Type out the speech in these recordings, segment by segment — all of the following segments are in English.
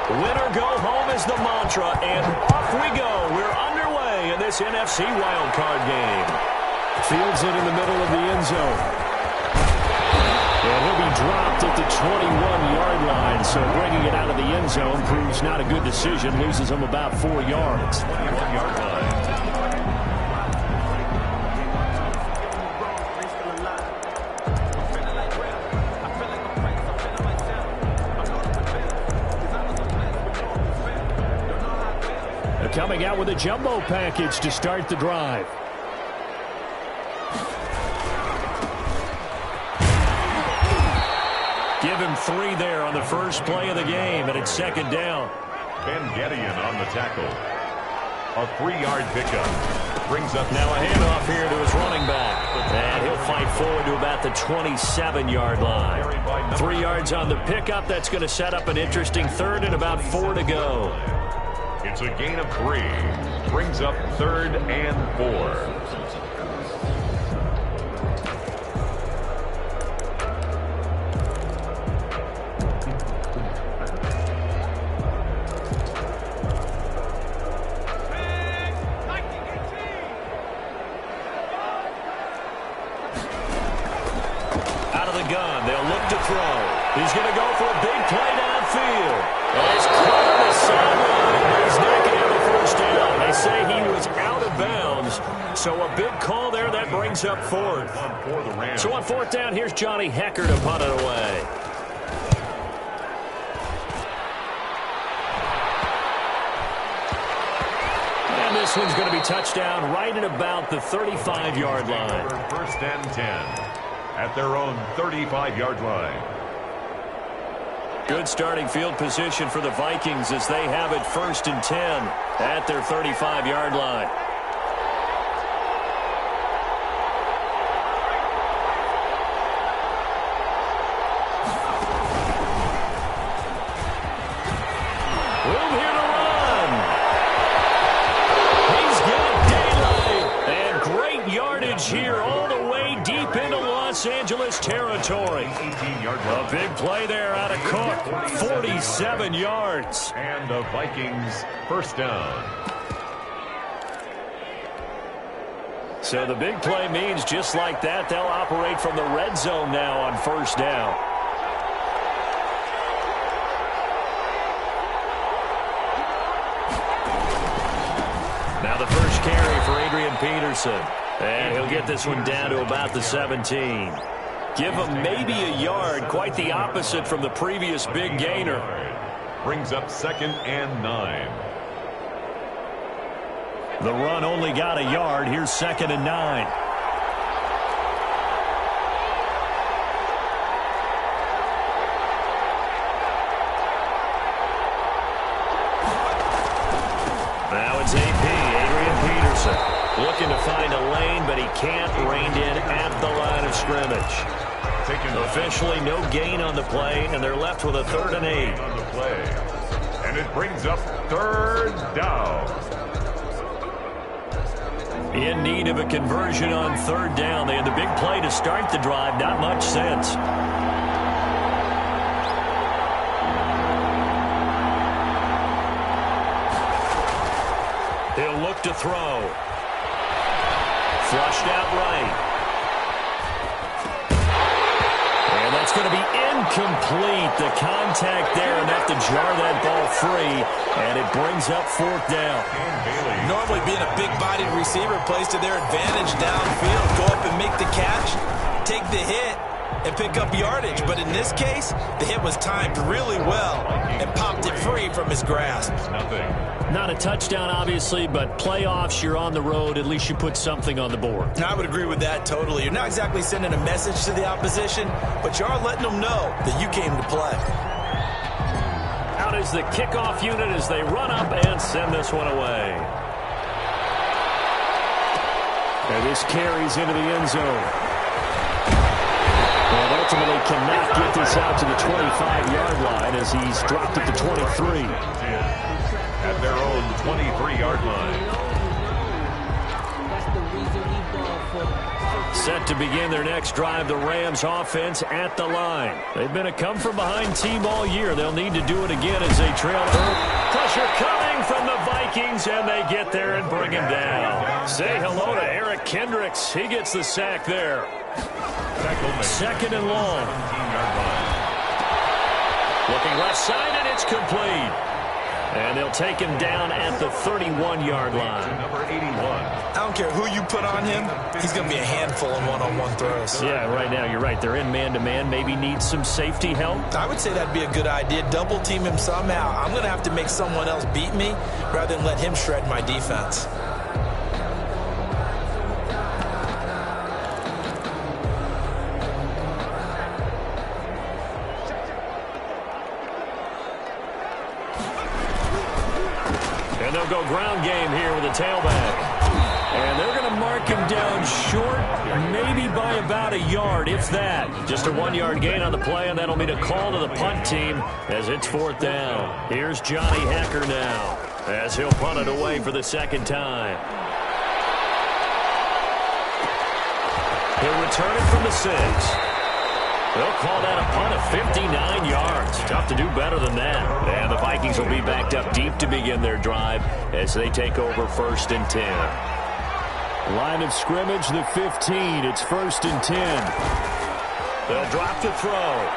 Win or go home is the mantra, and off we go. We're underway in this NFC wildcard game. Fields it in the middle of the end zone. And he'll be dropped at the 21-yard line, so bringing it out of the end zone proves not a good decision. Loses him about 4 yards. 21-yard line. Coming out with a jumbo package to start the drive. Give him 3 there on the first play of the game, and it's second down. Ben Gedeon on the tackle. A 3-yard pickup. Brings up now a handoff here to his running back. And he'll fight forward to about the 27-yard line. 3 yards on the pickup. That's going to set up an interesting third and about 4 to go. It's a gain of 3. Brings up 3rd and 4. Out of the gun, they'll look to throw. He's going to go for a big play downfield. And he's caught on the sideline. He's knocking out the first down. They say he was out of bounds. So a big call there. That brings up 4th. So on 4th down, here's Johnny Hekker to punt it away. And this one's going to be touchdown right at about the 35-yard line. 1st and 10 at their own 35-yard line. Good starting field position for the Vikings as they have it 1st and 10 at their 35-yard line. Room here to run. He's got daylight. And great yardage here all the way deep into Los Angeles territory. A big play there out of Cook. 47 yards. And the Vikings first down. So the big play means just like that, they'll operate from the red zone now on 1st down. Now the first carry for Adrian Peterson. And he'll get this one down to about the 17. Give him maybe a yard, quite the opposite from the previous big gainer. Brings up 2nd and 9. The run only got a yard. Here's 2nd and 9. Now it's AP, Adrian Peterson. Looking to find a lane, but he can't. Reined in at the line of scrimmage. Officially no gain on the play, and they're left with a 3rd and 8. On the play. And it brings up 3rd down. In need of a conversion on 3rd down. They had the big play to start the drive. Not much sense. He'll look to throw. Flushed out right. And that's going to be incomplete. The contact there enough to jar that ball free. And it brings up 4th down. Normally being a big-bodied receiver plays to their advantage downfield. Go up and make the catch, take the hit, and pick up yardage. But in this case, the hit was timed really well and popped it free from his grasp. Not a touchdown, obviously, but playoffs, you're on the road. At least you put something on the board. I would agree with that totally. You're not exactly sending a message to the opposition, but you are letting them know that you came to play. Out is the kickoff unit as they run up and send this one away. And this carries into the end zone. And ultimately cannot get this out to the 25-yard line as he's dropped at the 23. At their own 23-yard line. That's the reason we ball for. Set to begin their next drive, the Rams offense at the line. They've been a come-from-behind team all year. They'll need to do it again as they trail. Pressure coming from the Vikings, and they get there and bring him down. Say hello to Eric Kendricks. He gets the sack there. Second and long. Looking left side, and it's complete. And they'll take him down at the 31-yard line. Number 81. I don't care who you put on him, he's going to be a handful in one-on-one throws. Yeah, right now you're right. They're in man-to-man. Maybe needs some safety help. I would say that'd be a good idea. Double team him somehow. I'm going to have to make someone else beat me rather than let him shred my defense. And they'll go ground game here with a tailback. And they're going to mark him down short, maybe by about a yard, if that. Just a 1-yard gain on the play, and that'll mean a call to the punt team as it's fourth down. Here's Johnny Hekker now as he'll punt it away for the second time. He'll return it from the 6. They'll call that a punt of 59 yards. Tough to do better than that. And the Vikings will be backed up deep to begin their drive as they take over 1st and 10. Line of scrimmage, the 15. It's 1st and 10. They'll drop to throw.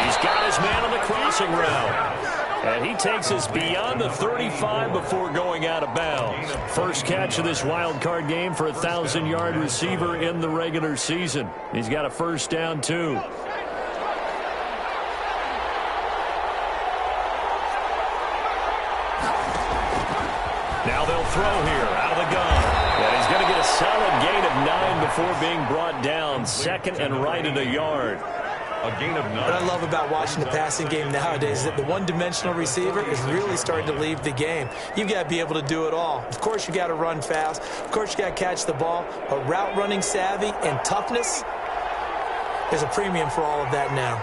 He's got his man on the crossing route. And he takes us beyond the 35 before going out of bounds. First catch of this wild card game for a 1,000-yard receiver in the regular season. He's got a first down, too. Now they'll throw here out of the gun. And he's going to get a solid gain of 9 before being brought down. Second and right at a yard. A gain of 9. What I love about watching the passing game nowadays is that the one-dimensional receiver is really starting to leave the game. You've got to be able to do it all. Of course, you got to run fast. Of course, you got to catch the ball. But route running savvy and toughness, there's a premium for all of that now.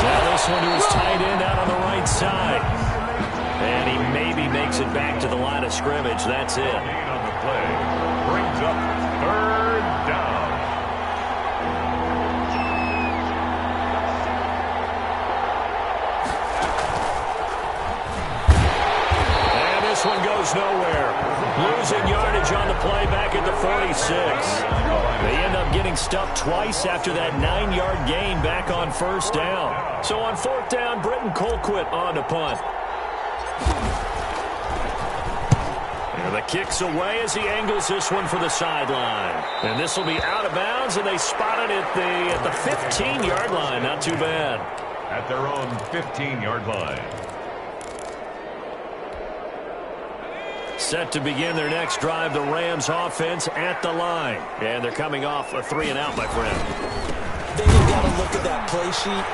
Now this one to his tight end out on the right side. And he maybe makes it back to the line of scrimmage. That's it. Gain on the play brings up 3rd down. And this one goes nowhere. Losing yardage on the play back at the 46. They end up getting stuffed twice after that 9-yard gain back on 1st down. So on 4th down, Britton Colquitt on to punt. And the kick's away as he angles this one for the sideline. And this will be out of bounds, and they spot it at the 15-yard line. Not too bad. At their own 15-yard line. Set to begin their next drive, the Rams offense at the line. And they're coming off a 3-and-out, my friend. Then you got to look at that play sheet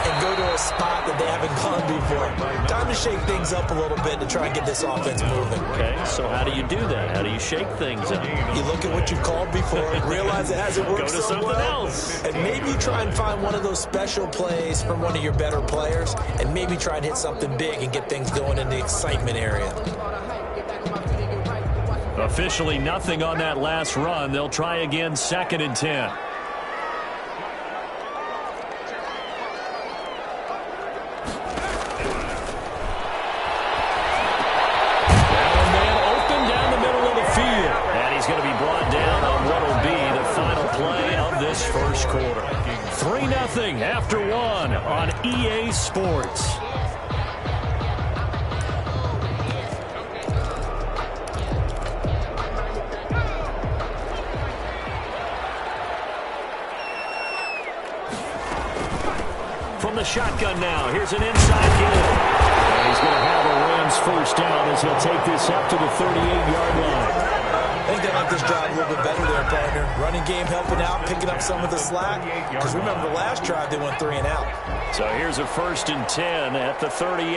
and go to a spot that they haven't gone before. Time to shake things up a little bit to try and get this offense moving. Okay, so how do you do that? How do you shake things up? You look at what you called before, realize it hasn't worked Go to so something well, else. and maybe try and find one of those special plays from one of your better players, and maybe try and hit something big and get things going in the excitement area. Officially nothing on that last run. They'll try again, 2nd and 10. Going to be brought down on what will be the final play of this first quarter. 3-0 after 1 on EA Sports. From the shotgun now, here's an inside hit. And he's going to have a Rams first down as he'll take this up to the 38-yard line. I think they like this drive a little bit better there, partner. Running game helping out, picking up some of the slack. Because remember, the last drive they went 3-and-out. So here's a 1st and 10 at the 38.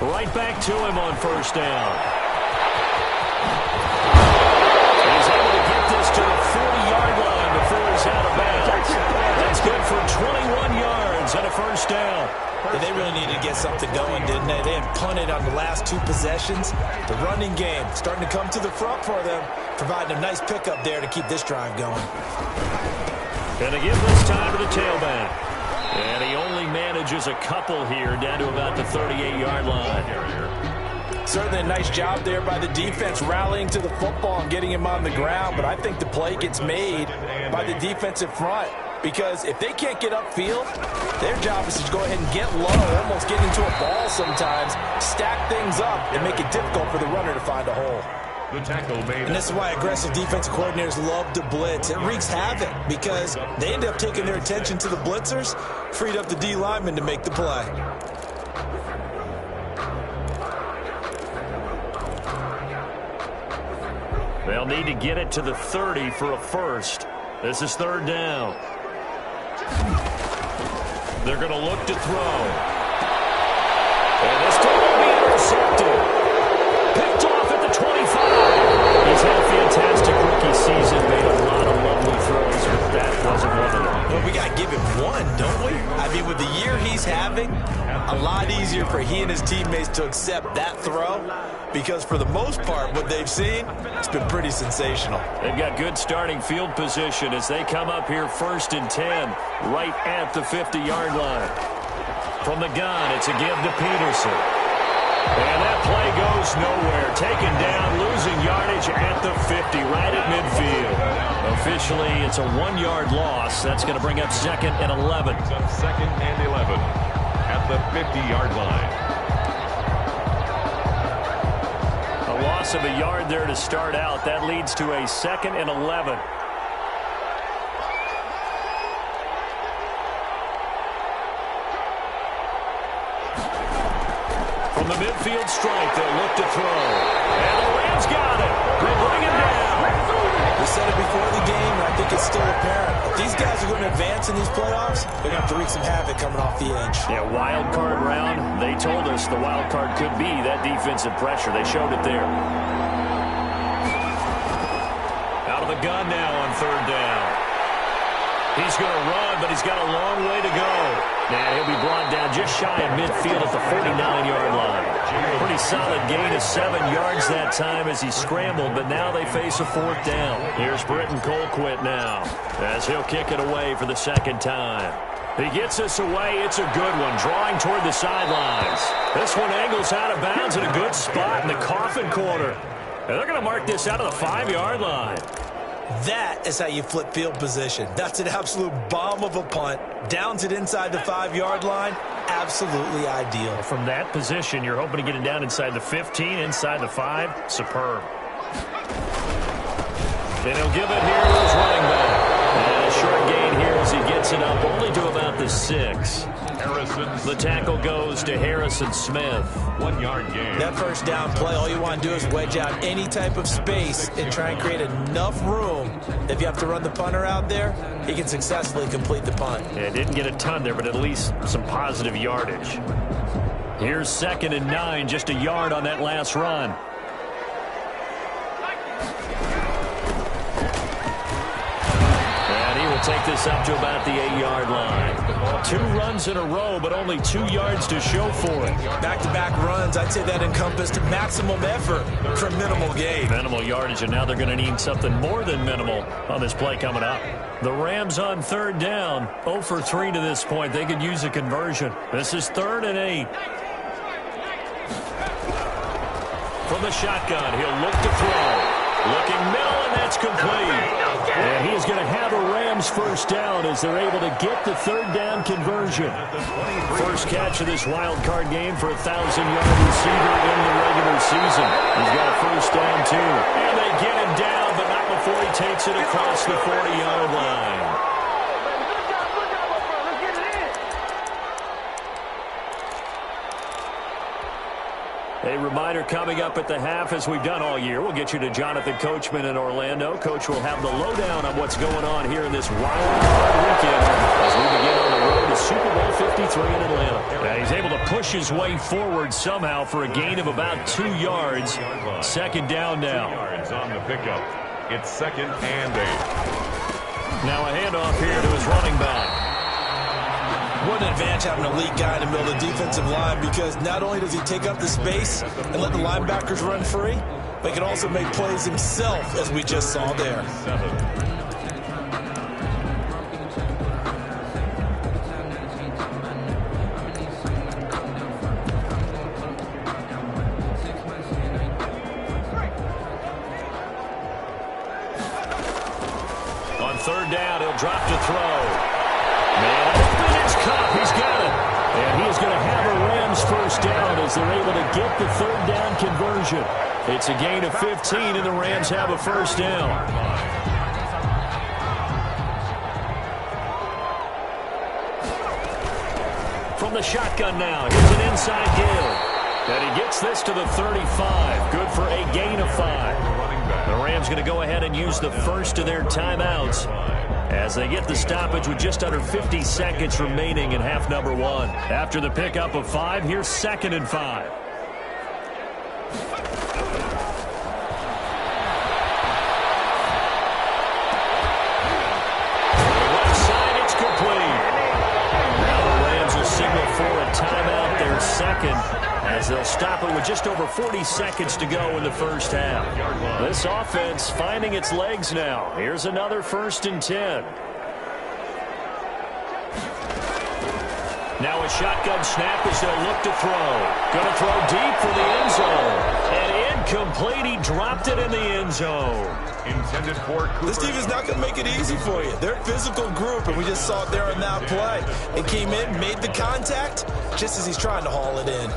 Right back to him on 1st down. He's able to get this to the 40-yard first down. Yeah, they really needed to get something going, didn't they? They had punted on the last 2 possessions. The running game starting to come to the front for them, providing a nice pickup there to keep this drive going. And they give this time to the tailback. And he only manages a couple here down to about the 38-yard line. Certainly a nice job there by the defense rallying to the football and getting him on the ground, but I think the play gets made by the defensive front. Because if they can't get upfield, their job is to go ahead and get low, almost get into a ball sometimes, stack things up, and make it difficult for the runner to find a hole. The tackle made. And this is why aggressive defensive coordinators love to blitz. It wreaks havoc because they end up taking their attention to the blitzers, freed up the D lineman to make the play. They'll need to get it to the 30 for a first. This is third down. They're going to look to throw. And this time will be intercepted. Picked off at the 25. He's had a fantastic rookie season, made a lot of lovely throws, but that wasn't one of them. Well, we got to give him one, don't we? I mean, with the year he's having, a lot easier for he and his teammates to accept that throw because for the most part, what they've seen, it's been pretty sensational. They've got good starting field position as they come up here 1st and 10, right at the 50-yard line. From the gun, it's a give to Peterson. And that play goes nowhere. Taken down, losing yardage at the 50, right at midfield. Officially, it's a 1-yard loss. That's going to bring up 2nd and 11. 2nd and 11 at the 50-yard line. A loss of a yard there to start out. That leads to a 2nd and 11. From the midfield stripe, they'll look to throw. And the Rams got it. They bring him down. We said it before the game, and I think it's still apparent. If these guys are going to advance in these playoffs, they're going to have to wreak some havoc coming off the edge. Yeah, wild card round. They told us the wild card could be that defensive pressure. They showed it there. Out of the gun now on third down. He's going to run, but he's got a long way to go. And he'll be brought down just shy of midfield at the 49-yard line. Pretty solid gain of 7 yards that time as he scrambled, but now they face a 4th down. Here's Britton Colquitt now as he'll kick it away for the 2nd time. He gets us away. It's a good one, drawing toward the sidelines. This one angles out of bounds in a good spot in the coffin corner. And they're going to mark this out of the 5-yard line. That is how you flip field position. That's an absolute bomb of a punt. Downs it inside the 5-yard line. Absolutely ideal. From that position, you're hoping to get it down inside the 15, inside the 5. Superb. And he'll give it here to his running back. And a short gain here as he gets it up only to about the 6. The tackle goes to Harrison Smith. 1-yard gain. That first down play, all you want to do is wedge out any type of space and try and create enough room. If you have to run the punter out there, he can successfully complete the punt. Yeah, didn't get a ton there, but at least some positive yardage. Here's 2nd and 9, just a yard on that last run. Take this up to about the 8-yard line. 2 runs in a row, but only 2 yards to show for it. Back-to-back runs, I'd say that encompassed maximum effort for minimal gain. Minimal yardage, and now they're going to need something more than minimal on this play coming up. The Rams on third down, 0 for 3 to this point. They could use a conversion. This is 3rd and 8. From the shotgun, he'll look to throw. Looking middle, and that's complete. And he's going to have a Rams first down as they're able to get the 3rd down conversion. First catch of this wild card game for a 1,000-yard receiver in the regular season. He's got a first down, too. And they get him down, but not before he takes it across the 40-yard line. A reminder coming up at the half, as we've done all year. We'll get you to Jonathan Coachman in Orlando. Coach will have the lowdown on what's going on here in this wild card weekend as we begin on the road to Super Bowl 53 in Atlanta. Now he's able to push his way forward somehow for a gain of about 2 yards. 2nd down now. Yards on the pickup. It's 2nd and 8. Now a handoff here to his running back. What an advantage having an elite guy in the middle of the defensive line because not only does he take up the space and let the linebackers run free, but he can also make plays himself, as we just saw there. On third down, he'll drop to throw. Man, open, it's Kupp. He's got it. And he is going to have a Rams first down as they're able to get the third down conversion. It's a gain of 15, and the Rams have a first down. From the shotgun now, here's an inside give. And he gets this to the 35. Good for a gain of 5. The Rams going to go ahead and use the first of their timeouts as they get the stoppage with just under 50 seconds remaining in half number 1. After the pickup of 5, here's 2nd and 5. Left side, it's complete. Now the Rams will signal for a timeout, their second, as they'll stop it with just over 40 seconds to go in the first half. This offense finding its legs now. Here's another 1st and 10. Now a shotgun snap as they'll look to throw. Going to throw deep for the end zone. And incomplete. He dropped it in the end zone. Intended for Cooper. This defense is not going to make it easy for you. They're a physical group, and we just saw it there on that play. It came in, made the contact, just as he's trying to haul it in.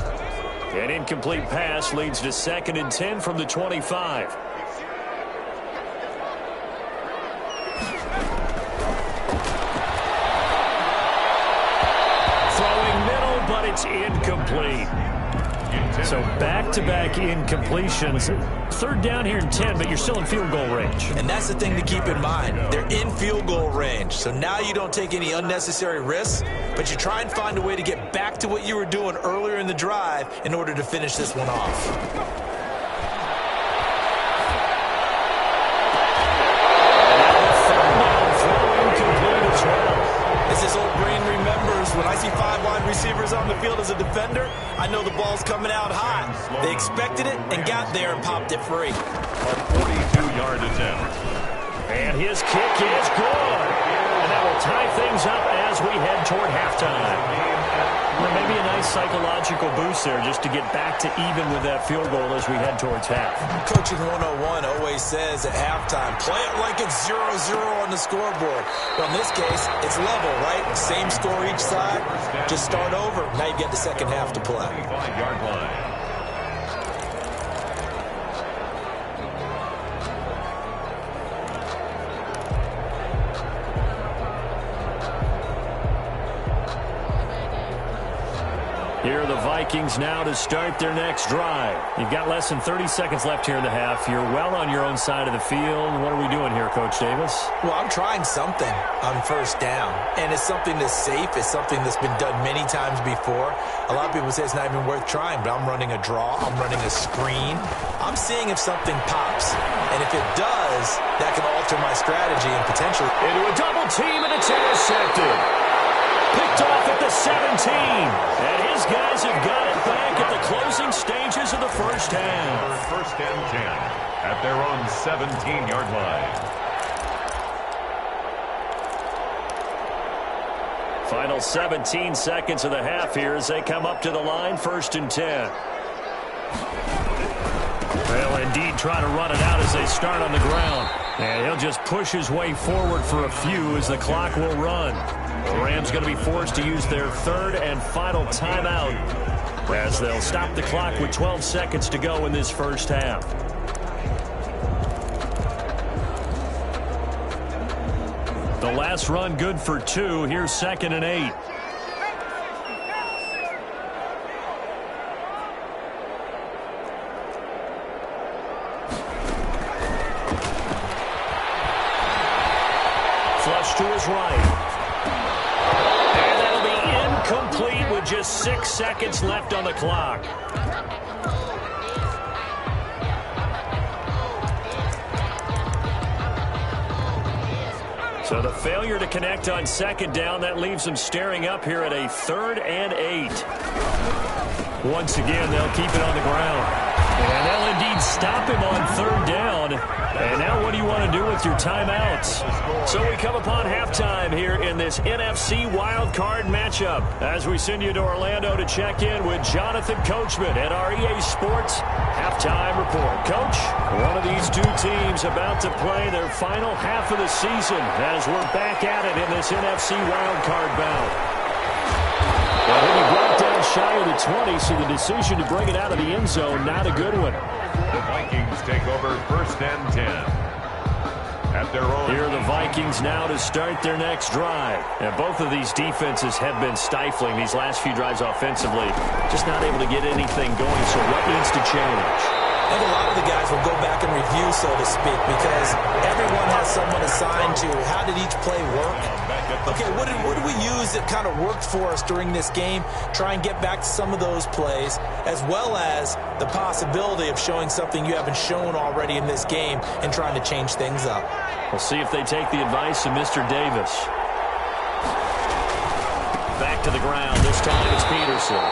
An incomplete pass leads to 2nd and 10 from the 25. Throwing middle, but it's incomplete. So back-to-back incompletions. 3rd down here and 10, but you're still in field goal range. And that's the thing to keep in mind. They're in field goal range. So now you don't take any unnecessary risks, but you try and find a way to get back to what you were doing earlier in the drive in order to finish this one off. As this old brain remembers, when I see 5 wide receivers on the field as a defender, I know the ball's coming out hot. They expected it and got there and popped it free. A 42-yard attempt. And his kick is good. And that will tie things up as we head toward halftime. Well, maybe a nice psychological boost there just to get back to even with that field goal as we head towards half. Coaching 101 always says at halftime, play it like it's 0-0 on the scoreboard. But in this case, it's level, right? Same score each side. Just start over. Now you get the second half to play. 25-yard line. Here are the Vikings now to start their next drive. You've got less than 30 seconds left here in the half. You're well on your own side of the field. What are we doing here, Coach Davis? Well, I'm trying something on first down, and it's something that's safe. It's something that's been done many times before. A lot of people say it's not even worth trying, but I'm running a draw. I'm running a screen. I'm seeing if something pops, and if it does, that can alter my strategy and potentially... Into a double team, and it's intercepted. Picked off at the 17. And his guys have got it back at the closing stages of the first half. 1st and 10 at their own 17-yard line. Final 17 seconds of the half here as they come up to the line, 1st and 10. They'll indeed try to run it out as they start on the ground. And he'll just push his way forward for a few as the clock will run. The Rams going to be forced to use their 3rd and final timeout as they'll stop the clock with 12 seconds to go in this first half. The last run good for 2. Here's 2nd and 8. Flush to his right. And that'll be incomplete with just 6 seconds left on the clock. So the failure to connect on second down, that leaves them staring up here at a 3rd and 8. Once again, they'll keep it on the ground. And they'll indeed stop him on 3rd down. And now what do you want to do with your timeouts? So we come upon halftime here in this NFC wildcard matchup as we send you to Orlando to check in with Jonathan Coachman at our EA Sports Halftime Report. Coach, one of these two teams about to play their final half of the season as we're back at it in this NFC wildcard bout. Well, he brought down shy of the 20, so the decision to bring it out of the end zone, not a good one. The Vikings take over 1st and 10. At their own. Here are the Vikings now to start their next drive. And both of these defenses have been stifling these last few drives offensively. Just not able to get anything going, so what needs to change? I think a lot of the guys will go back and review, so to speak, because everyone has someone assigned to how did each play work. Okay, what did we use that kind of worked for us during this game? Try and get back to some of those plays, as well as the possibility of showing something you haven't shown already in this game and trying to change things up. We'll see if they take the advice of Mr. Davis. Back to the ground. This time it's Peterson.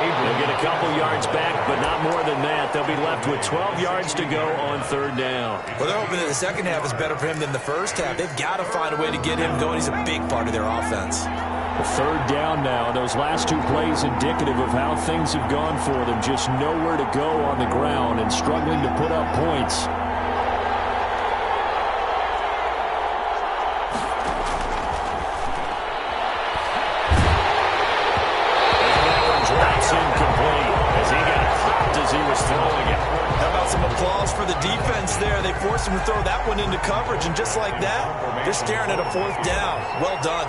They'll get a couple yards back, but not more than that. They'll be left with 12 yards to go on 3rd down. Well, they're hoping that the second half is better for him than the first half. They've got to find a way to get him going. He's a big part of their offense. The 3rd down now. Those last 2 plays indicative of how things have gone for them. Just nowhere to go on the ground and struggling to put up points. Incomplete as he got popped as he was throwing it. How about some applause for the defense there? They forced him to throw that one into coverage, and just like that, they're staring at a 4th down. Well done.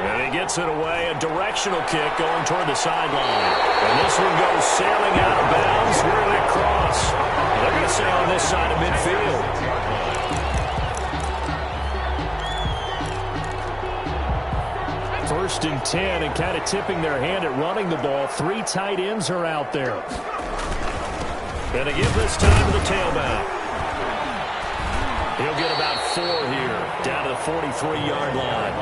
And he gets it away, a directional kick going toward the sideline. And this one goes sailing out of bounds. Where did it cross? They're going to say on this side of midfield. 1st and 10, and kind of tipping their hand at running the ball. 3 tight ends are out there. And they give this time to the tailback. He'll get about 4 here, down to the 43-yard line.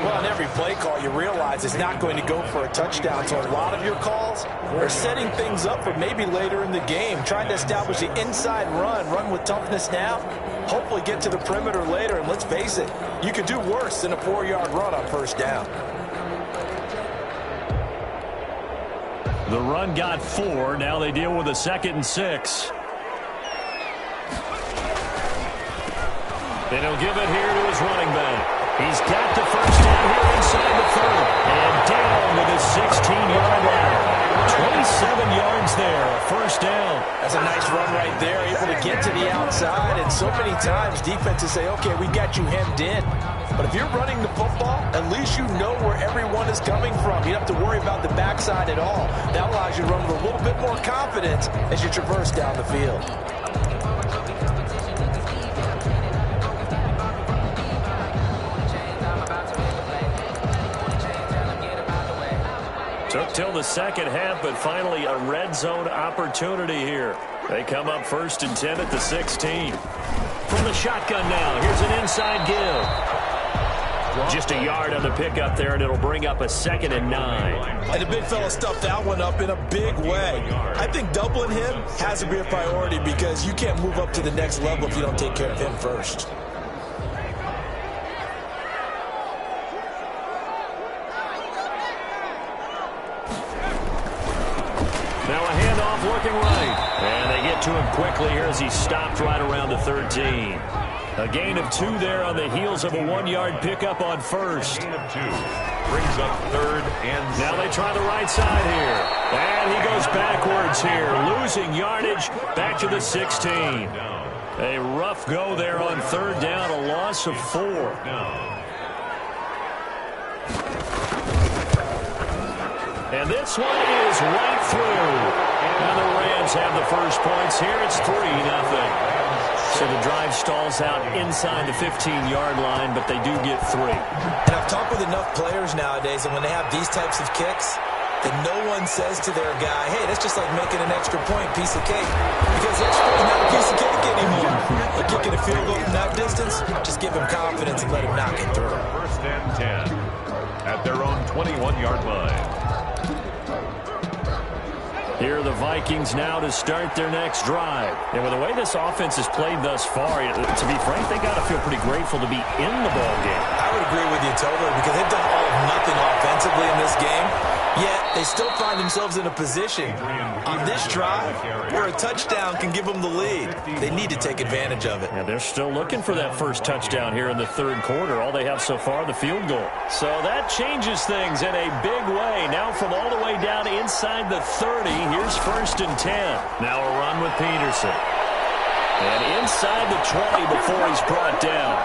Well, on every play call, you realize it's not going to go for a touchdown. So a lot of your calls are setting things up for maybe later in the game, trying to establish the inside run with toughness now, hopefully get to the perimeter later. And let's face it, you could do worse than a 4-yard run on 1st down. The run got 4. Now they deal with a 2nd and 6. And he'll give it here to his running back. He's got the 1st down here inside the 3rd. And down with his 16-yard line. 27 yards there, a 1st down. That's a nice run right there, able to get to the outside. And so many times defenses say, okay, we got you hemmed in. But if you're running the football, at least you know where everyone is coming from. You don't have to worry about the backside at all. That allows you to run with a little bit more confidence as you traverse down the field. Took till the second half, but finally a red zone opportunity here. They come up 1st and 10 at the 16. From the shotgun now, here's an inside give. Just a yard on the pickup there, and it'll bring up a 2nd and 9. And the big fella stuffed that one up in a big way. I think doubling him has to be a priority because you can't move up to the next level if you don't take care of him first. Now a handoff looking right. And they get to him quickly here as he stopped right around the 13. A gain of 2 there on the heels of a 1-yard pickup on 1st. Gain of 2 brings up 3rd and 6. Now they try the right side here. And he goes backwards here, losing yardage back to the 16. A rough go there on 3rd down, a loss of 4. And this one is right through. And the Rams have the first points here. It's 3-0. So the drive stalls out inside the 15-yard line, but they do get 3. And I've talked with enough players nowadays, and when they have these types of kicks, that no one says to their guy, hey, that's just like making an extra point, piece of cake. Because extra point is not a piece of cake anymore. But kicking a field goal from that distance, just give him confidence and let him knock it through. First and 10 at their own 21-yard line. Here are the Vikings now to start their next drive. And with the way this offense has played thus far, to be frank, they got to feel pretty grateful to be in the ball game. I would agree with you totally because they've done all of nothing offensively in this game, yet they still find themselves in a position on this drive where a touchdown can give them the lead. They need to take advantage of it. Yeah, they're still looking for that first touchdown here in the third quarter. All they have so far, the field goal. So that changes things in a big way. Now from all the way down inside the 30, here's first and 10. Now a run with Peterson. And inside the 20 before he's brought down.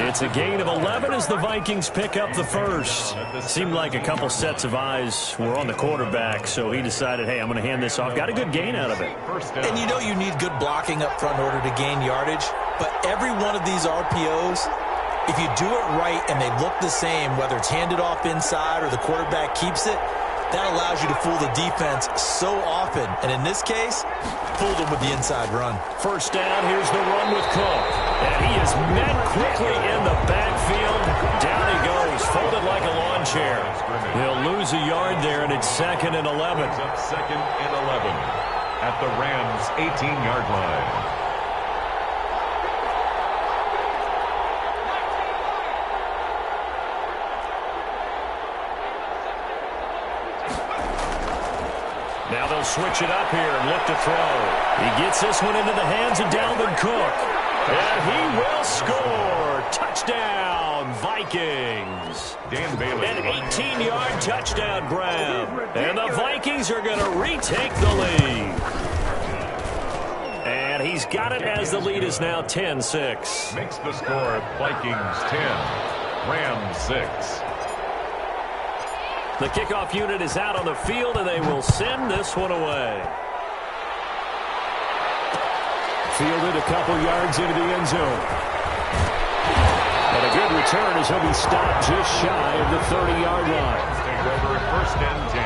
It's a gain of 11 as the Vikings pick up the first. Seemed like a couple sets of eyes were on the quarterback, so he decided, hey, I'm going to hand this off. Got a good gain out of it. And you know you need good blocking up front in order to gain yardage, but every one of these RPOs, if you do it right and they look the same, whether it's handed off inside or the quarterback keeps it, that allows you to fool the defense so often. And in this case, fooled them with the inside run. First down, here's the run with Cook. And he is met quickly in the backfield. Down he goes, folded like a lawn chair. He'll lose a yard there, and it's second and 11. Up second and 11 at the Rams' 18-yard line. Now they'll switch it up here and look to throw. He gets this one into the hands of Dalvin Cook. And he will score. Touchdown, Vikings. Dan Bailey. An 18-yard touchdown grab. And the Vikings are going to retake the lead. And he's got it as the lead is now 10-6. Makes the score Vikings 10, Rams 6. The kickoff unit is out on the field, and they will send this one away. Fielded a couple yards into the end zone. And a good return as he'll be stopped just shy of the 30-yard line. Take over first and 10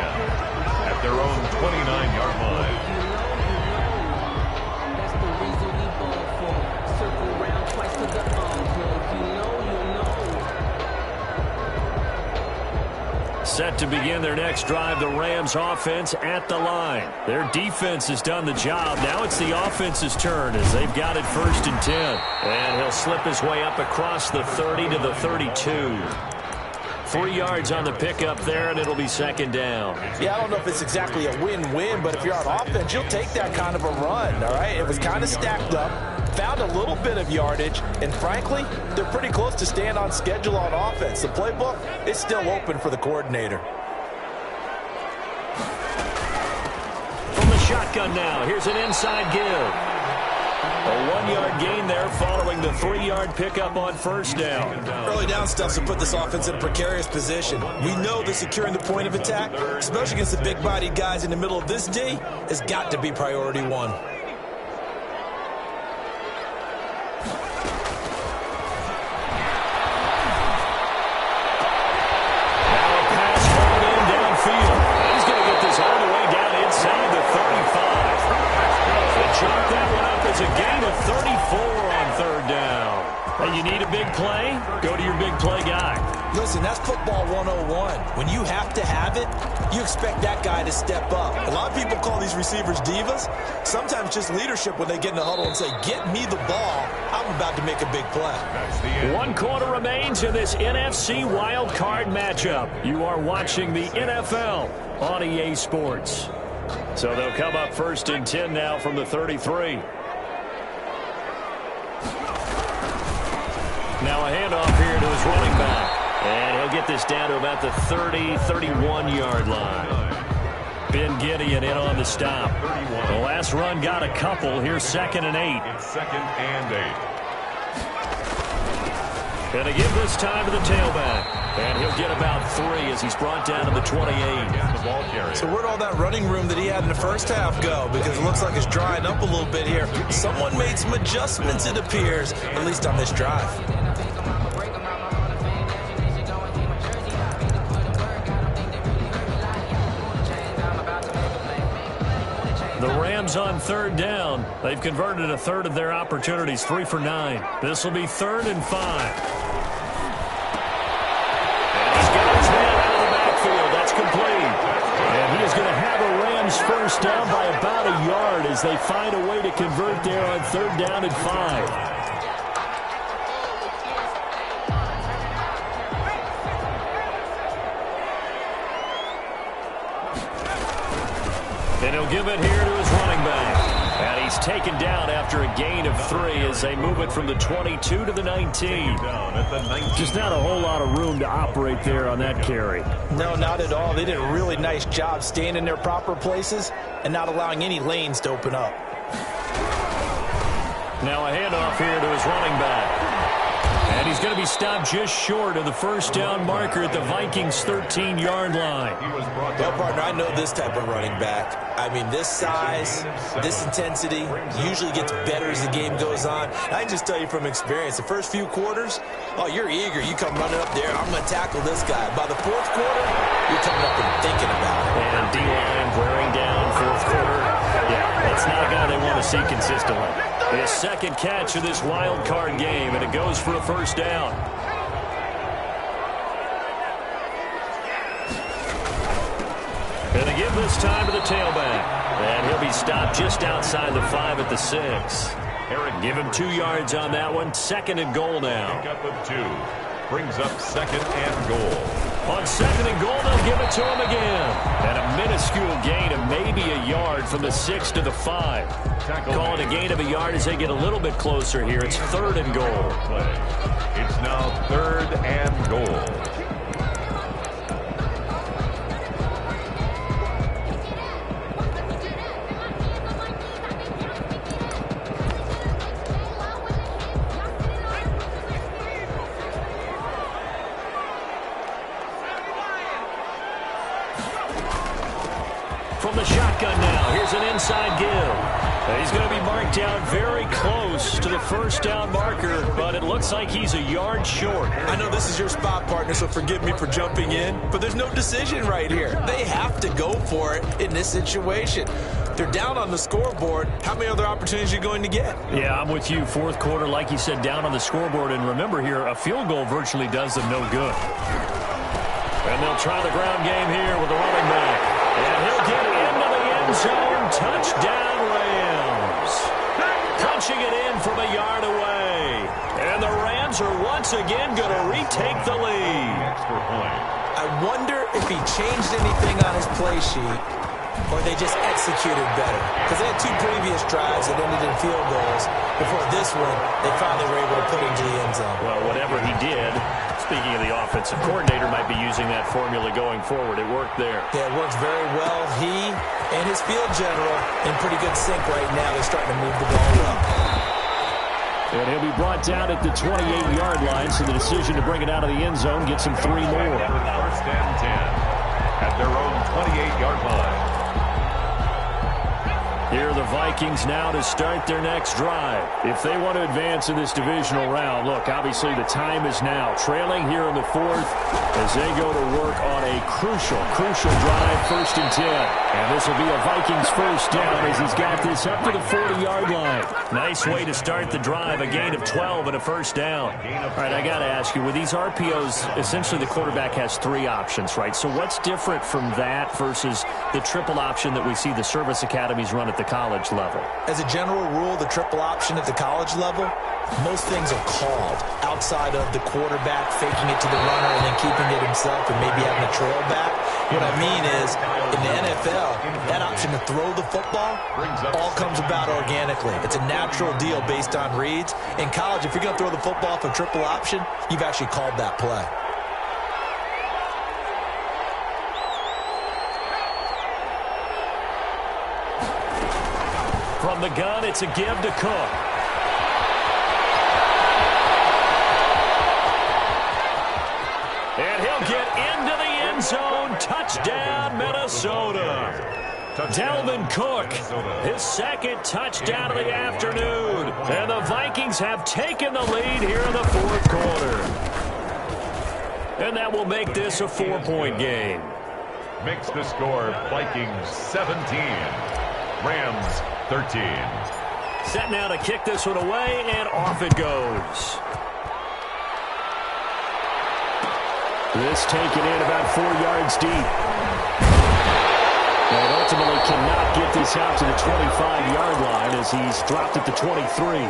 at their own 29-yard line. That's the reason we ball for. Circle round twice to the envelope. You know. Set to begin their next drive, the Rams offense at the line. Their defense has done the job. Now it's the offense's turn as they've got it first and 10. And he'll slip his way up across the 30 to the 32. 3 yards on the pickup there, and it'll be second down. Yeah, I don't know if it's exactly a win-win, but if you're on offense, you'll take that kind of a run, all right? It was kind of stacked up, found a little bit of yardage, and frankly, they're pretty close to staying on schedule on offense. The playbook is still open for the coordinator. From the shotgun now, here's an inside give. A 1-yard gain there following the 3-yard pickup on first down. Early down stuff to put this offense in a precarious position. We know that securing the point of attack, especially against the big-bodied guys in the middle of this D, has got to be priority one. Now a pass hauled in downfield. He's going to get this all the way down inside the 35. They chop that one up as a gain of 34 on third down. And you need a big play? Go to your big play guy. Listen, that's football 101. When you have to have it, you expect that guy to step up. A lot of people call these receivers divas. Sometimes just leadership when they get in the huddle and say, get me the ball. I'm about to make a big play. 1 quarter remains in this NFC wild card matchup. You are watching the NFL on EA Sports. So they'll come up first and 10 now from the 33. Now a handoff here to his running back. And he'll get this down to about the 30, 31-yard line. Ben Gideon in on the stop. The last run got a couple. Here's second and 8. It's second and 8. Going to give this time to the tailback. And he'll get about 3 as he's brought down to the 28. The ball carrier. So where'd all that running room that he had in the first half go? Because it looks like it's drying up a little bit here. Someone made some adjustments, it appears, at least on this drive. The Rams on third down. They've converted a third of their opportunities, 3 for 9. This will be 3rd and 5. And he's got his man out of the backfield. That's complete. And he is going to have a Rams first down by about a yard as they find a way to convert there on 3rd down and 5. And he'll give it here to his running back. And he's taken down after a gain of 3 as they move it from the 22 to the 19. Just not a whole lot of room to operate there on that carry. No, not at all. They did a really nice job staying in their proper places and not allowing any lanes to open up. Now a handoff here to his running back. And he's going to be stopped just short of the first down marker at the Vikings' 13-yard line. Well, partner, I know this type of running back. I mean, this size, this intensity usually gets better as the game goes on. I can just tell you from experience, the first few quarters, oh, you're eager. You come running up there, I'm going to tackle this guy. By the fourth quarter, you're coming up and thinking about it. And D-line wearing down fourth quarter. Yeah, that's not a guy they want to see consistently. His second catch of this wild card game, and it goes for a first down. And they give this time to the tailback. And he'll be stopped just outside the 5 at the 6. Give him 2 yards on that one. 2nd and goal now. Pick up of 2. Brings up 2nd and goal. On 2nd and goal, they'll give it to him again. And a minuscule gain of maybe a yard from the 6 to the 5. Call it a gain of a yard as they get a little bit closer here. It's 3rd and goal. It's now 3rd and goal. From the shotgun now, here's an inside give. He's going to be marked down very close to the first down marker, but it looks like he's a yard short. I know this is your spot, partner, so forgive me for jumping in, but there's no decision right here. They have to go for it in this situation. They're down on the scoreboard. How many other opportunities are you going to get? Yeah, I'm with you. Fourth quarter, like you said, down on the scoreboard. And remember here, a field goal virtually does them no good. And they'll try the ground game here with the running back. And he'll get into the end zone. Touchdown, Rams. Punching it in from a yard away. And the Rams are once again going to retake the lead. Extra point. I wonder if he changed anything on his play sheet or they just executed better. Because they had 2 previous drives that ended in field goals. Before this one, they finally were able to put into the end zone. Well, whatever he did, speaking of the offensive coordinator, might be using that formula going forward. It worked there. Yeah, it works very well. He and his field general in pretty good sync right now. They're starting to move the ball well. And he'll be brought down at the 28-yard line, so the decision to bring it out of the end zone gets him 3 more. First and 10 at their own 28-yard line. Here are the Vikings now to start their next drive. If they want to advance in this divisional round, look, obviously the time is now. Trailing here in the 4th as they go to work on a crucial drive, 1st and 10. And this will be a Vikings first down as he's got this up to the 40-yard line. Nice way to start the drive, a gain of 12 and a first down. All right, I got to ask you, with these RPOs, essentially the quarterback has 3 options, right? So what's different from that versus the triple option that we see the service academies run at the college level? As a general rule, the triple option at the college level, most things are called outside of the quarterback faking it to the runner and then keeping it himself and maybe having a trail back. What I mean is, in the NFL, that option to throw the football all comes about organically. It's a natural deal based on reads. In college, if you're going to throw the football for triple option, you've actually called that play. From the gun, it's a give to Cook. And he'll get into the end zone. Touchdown, Minnesota. Dalvin Cook, his 2nd touchdown of the afternoon. And the Vikings have taken the lead here in the 4th quarter. And that will make this a 4-point game. Makes the score Vikings 17. Rams 13. Set now to kick this one away, and off it goes. This taken in about 4 yards deep. And ultimately cannot get this out to the 25-yard line as he's dropped at the 23.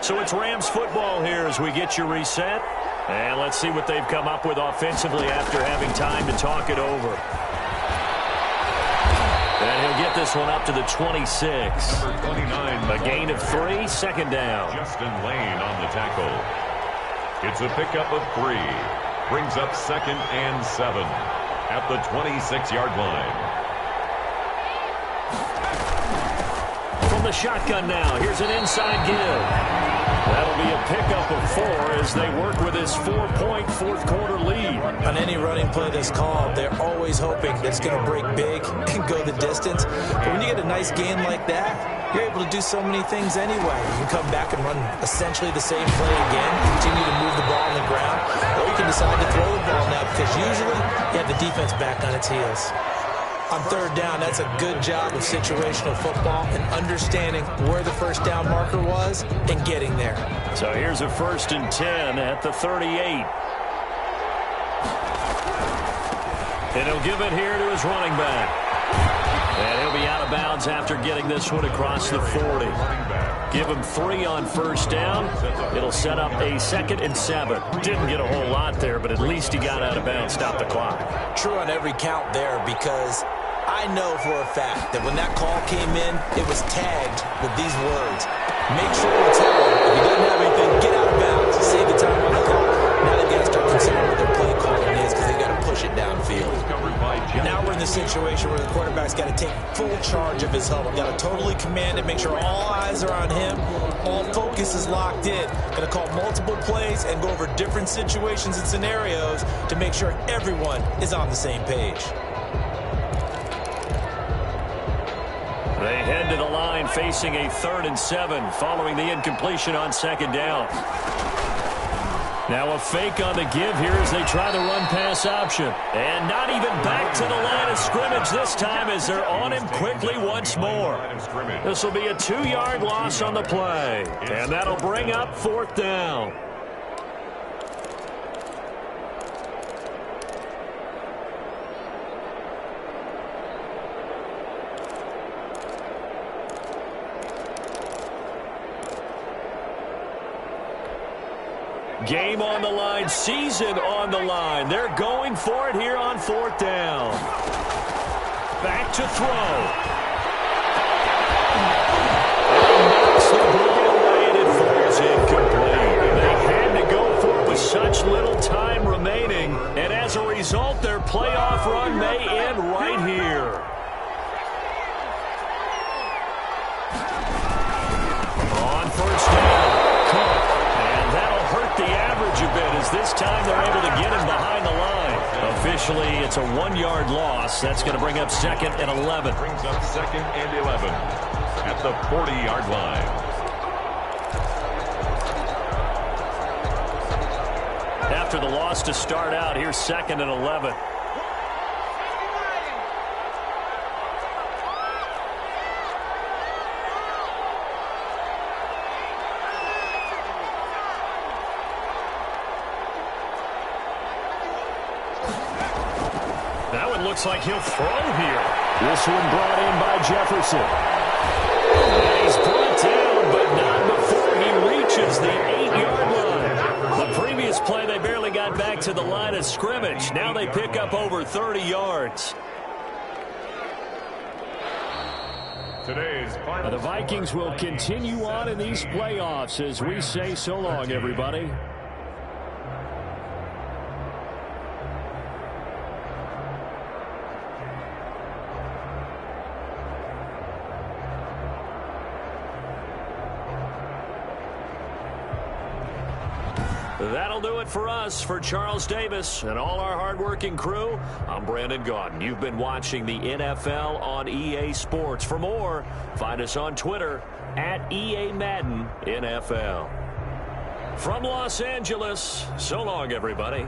So it's Rams football here as we get you reset. And let's see what they've come up with offensively after having time to talk it over. And he'll get this one up to the 26. Number 29. A gain of 3, second down. Justin Lane on the tackle. It's a pickup of 3. Brings up 2nd and 7 at the 26-yard line. From the shotgun now, here's an inside give. That'll be a pickup of 4 as they work with this 4-point fourth-quarter lead. On any running play that's called, they're always hoping that it's going to break big and go the distance. But when you get a nice gain like that, you're able to do so many things anyway. You can come back and run essentially the same play again, continue to move the ball on the ground, or you can decide to throw the ball now because usually you have the defense back on its heels. On third down, that's a good job of situational football and understanding where the first down marker was and getting there. So here's a 1st and 10 at the 38. And he'll give it here to his running back. And he'll be out of bounds after getting this one across the 40. Give him 3 on first down. It'll set up a 2nd and 7. Didn't get a whole lot there, but at least he got out of bounds, stopped the clock. True on every count there because I know for a fact that when that call came in, it was tagged with these words. Make sure it's held. If he doesn't have anything, get out of bounds. Save the time on the clock. Now they've got to start considering what their play calling is because they've got to push it downfield. Now we're in the situation where the quarterback's got to take full charge of his huddle. Got to totally command it, make sure all eyes are on him. All focus is locked in. Going to call multiple plays and go over different situations and scenarios to make sure everyone is on the same page. They head to the line facing a 3rd and 7 following the incompletion on 2nd down. Now a fake on the give here as they try the run-pass option. And not even back to the line of scrimmage this time as they're on him quickly once more. This will be a 2-yard loss on the play. And that'll bring up 4th down. Game on the line, season on the line. They're going for it here on 4th down. Back to throw. And knocks the ball away and it falls incomplete. They had to go for it with such little time remaining. And as a result, their playoff run may end right here. On first down. The average a bit as this time they're able to get him behind the line. Officially, it's a 1-yard loss. That's going to bring up 2nd and 11. Brings up 2nd and 11 at the 40-yard line. After the loss to start out, here's 2nd and 11. Looks like he'll throw here. This one brought in by Jefferson. He's brought down, but not before he reaches the 8-yard line. The previous play, they barely got back to the line of scrimmage. Now they pick up over 30 yards. The Vikings will continue on in these playoffs as we say so long, everybody. That'll do it for us. For Charles Davis and all our hardworking crew, I'm Brandon Gaudin. You've been watching the NFL on EA Sports. For more, find us on Twitter @EA Madden NFL. From Los Angeles, so long, everybody.